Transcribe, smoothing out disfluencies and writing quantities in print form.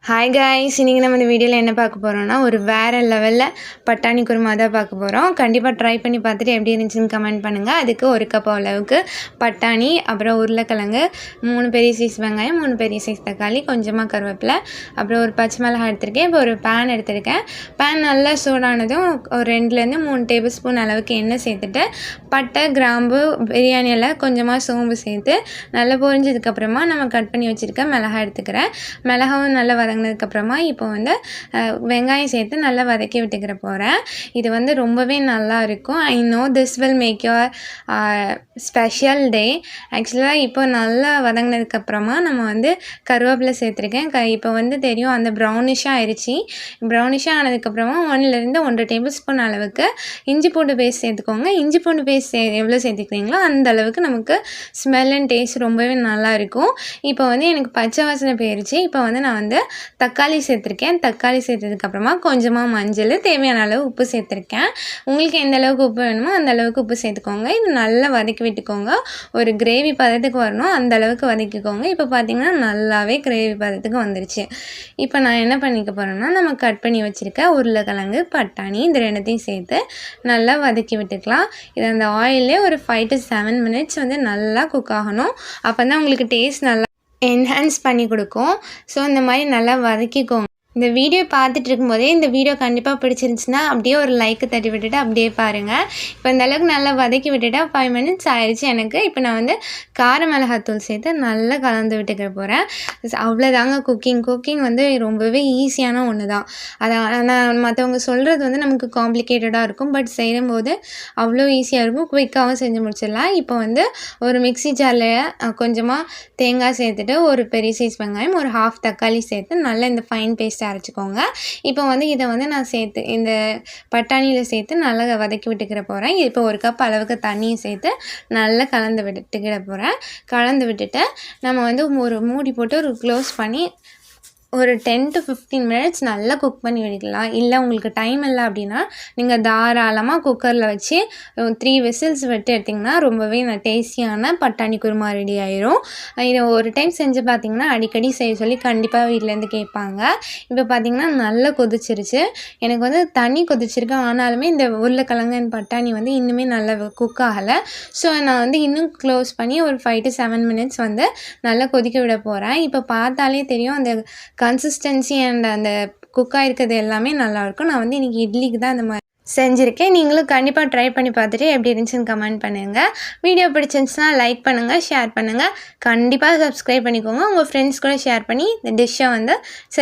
Hi guys, இன்றைக்கி நம்ம இந்த வீடியோவில் என்ன பார்க்க போகிறோம்னா ஒரு வேறு லெவலில் பட்டாணி குருமா தான் பார்க்க போகிறோம். கண்டிப்பாக ட்ரை பண்ணி பார்த்துட்டு எப்படி இருந்துச்சுன்னு கமெண்ட் பண்ணுங்கள். அதுக்கு ஒரு கப் அளவுக்கு பட்டாணி, அப்புறம் உருளைக்கிழங்கு, 3 பெரிய சைஸ் வெங்காயம், 3 பெரிய சைஸ் தக்காளி, கொஞ்சமாக கருவேப்பிலை, அப்புறம் ஒரு பச்சை மிளகாய் எடுத்திருக்கேன். இப்போ ஒரு பேன் எடுத்திருக்கேன். பேன் நல்லா சூடானதும் ஒரு 2லேருந்து 3 டேபிள் ஸ்பூன் அளவுக்கு எண்ணெய் சேர்த்துட்டு பட்டை, கிராம்பு, பிரியாணி இலை, கொஞ்சமாக சோம்பு சேர்த்து நல்லா பொரிஞ்சதுக்கப்புறமா நம்ம கட் பண்ணி வச்சுருக்க மிளகாய் எடுத்துக்கிறேன். மிளகாவும் நல்லா வதங்கினதுக்கப்புறமா இப்போ வந்து வெங்காயம் சேர்த்து நல்லா வதக்கி விட்டுக்கிற போகிறேன். இது வந்து ரொம்பவே நல்லா இருக்கும். I know this will make your special day. ஆக்சுவலாக இப்போ நல்லா வதங்கினதுக்கப்புறமா நம்ம வந்து கருவேப்பிலை சேர்த்துருக்கேன். இப்போ வந்து தெரியும் அந்த ப்ரௌனிஷாக ஆயிடுச்சு. ப்ரௌனிஷாக ஆனதுக்கப்புறமா 1லேருந்து 1.5 டேபிள் ஸ்பூன் அளவுக்கு இஞ்சி பூண்டு பேஸ்ட் சேர்த்துக்கோங்க. இஞ்சி பூண்டு பேஸ்ட் எவ்வளோ சேர்த்துக்கிறீங்களோ அந்த அளவுக்கு நமக்கு ஸ்மெல் அண்ட் டேஸ்ட் ரொம்பவே நல்லாயிருக்கும். இப்போ வந்து எனக்கு பச்சை வாசனை போயிடுச்சு. இப்போ வந்து நான் வந்து தக்காளி சேர்த்துருக்கேன். தக்காளி சேர்த்ததுக்கப்புறமா கொஞ்சமாக மஞ்சள், தேவையான அளவு உப்பு சேர்த்துருக்கேன். உங்களுக்கு எந்த அளவுக்கு உப்பு வேணுமோ அந்த அளவுக்கு உப்பு சேர்த்துக்கோங்க. இது நல்லா வதக்கி விட்டுக்கோங்க. ஒரு கிரேவி பதத்துக்கு வரணும், அந்த அளவுக்கு வதக்கிக்கோங்க. இப்போ பார்த்திங்கன்னா நல்லாவே கிரேவி பதத்துக்கு வந்துருச்சு. இப்போ நான் என்ன பண்ணிக்க போகிறேன்னா, நம்ம கட் பண்ணி வச்சுருக்க உருளைக்கிழங்கு, பட்டாணி இது 2த்தையும் சேர்த்து நல்லா வதக்கி விட்டுக்கலாம். இது அந்த ஆயிலே ஒரு 5 to 7 மினிட்ஸ் வந்து நல்லா குக் ஆகணும். அப்போ தான் உங்களுக்கு டேஸ்ட் நல்லா என்ஹான்ஸ் பண்ணி கொடுக்கும். ஸோ இந்த மாதிரி நல்லா வதக்கிக்கோங்க. இந்த வீடியோ பார்த்துட்டு இருக்கும்போதே இந்த வீடியோ கண்டிப்பாக பிடிச்சிருந்துச்சுன்னா அப்படியே ஒரு லைக்கு தட்டி விட்டுட்டு அப்படியே பாருங்கள். இப்போ இந்த அளவுக்கு நல்லா வதக்கி விட்டுட்டா 5 மினிட்ஸ் ஆயிடுச்சு எனக்கு. இப்போ நான் வந்து கார மிளகாத்தூள் சேர்த்து நல்லா கலந்து விட்டுக்க போகிறேன். அவ்வளோதாங்க குக்கிங் வந்து ரொம்பவே ஈஸியான ஒன்று தான். நான் மற்றவங்க சொல்கிறது வந்து நமக்கு காம்ப்ளிகேட்டடாக இருக்கும், பட் செய்யும்போது அவ்வளோ ஈஸியாக இருக்கும். குயிக்காகவும் செஞ்சு முடிச்சிடலாம். இப்போ வந்து ஒரு மிக்ஸி ஜாரில் கொஞ்சமாக தேங்காய் சேர்த்துட்டு ஒரு பெரிய சைஸ் வெங்காயம், ஒரு 1/2 தக்காளி சேர்த்து நல்லா இந்த ஃபைன் பேஸ்ட் அரைச்சிக்கோங்க. இப்போ வந்து இதை வந்து நான் சேர்த்து இந்த பட்டாணியில் சேர்த்து நல்லா வதக்கி விட்டுக்கிற போகிறேன். இப்போ ஒரு கப் அளவுக்கு தண்ணியை சேர்த்து நல்லா கலந்து விட்டுட்டு நம்ம வந்து ஒரு மூடி போட்டு ஒரு க்ளோஸ் பண்ணி ஒரு 10 to 15 மினிட்ஸ் நல்லா குக் பண்ணி விடலாம். இல்லை உங்களுக்கு டைம் இல்லை அப்படின்னா நீங்கள் தாராளமாக குக்கரில் வச்சு 3 விசில்ஸ் விட்டு எடுத்திங்கன்னா ரொம்பவே டேஸ்டியான பட்டாணி குருமா ரெடி ஆயிரும். இதை ஒரு டைம் செஞ்சு பார்த்திங்கன்னா அடிக்கடி செய்ய சொல்லி கண்டிப்பாக வீட்டிலேருந்து கேட்பாங்க. இப்போ பார்த்திங்கன்னா நல்லா கொதிச்சிருச்சு. எனக்கு வந்து தண்ணி கொதிச்சிருக்கு, ஆனாலுமே இந்த உருளைக்கிழங்கு பட்டாணி வந்து இன்னுமே நல்லா குக் ஆகலை. ஸோ நான் வந்து இன்னும் க்ளோஸ் பண்ணி ஒரு 5 to 7 மினிட்ஸ் வந்து நல்லா கொதிக்க விட போகிறேன். இப்போ பார்த்தாலே தெரியும் அந்த கன்சிஸ்டன்சி அண்ட் அந்த குக்காக இருக்கிறது எல்லாமே நல்லாயிருக்கும். நான் வந்து இன்றைக்கி இட்லிக்கு தான் இந்த மாதிரி செஞ்சுருக்கேன். நீங்களும் கண்டிப்பாக ட்ரை பண்ணி பார்த்துட்டு எப்படி இருந்துச்சுன்னு கமெண்ட் பண்ணுங்கள். வீடியோ பிடிச்சிருந்துச்சுன்னா லைக் பண்ணுங்கள், ஷேர் பண்ணுங்கள். கண்டிப்பாக சப்ஸ்கிரைப் பண்ணிக்கோங்க. உங்கள் ஃப்ரெண்ட்ஸ் கூட ஷேர் பண்ணி இந்த டிஷ்ஷை வந்து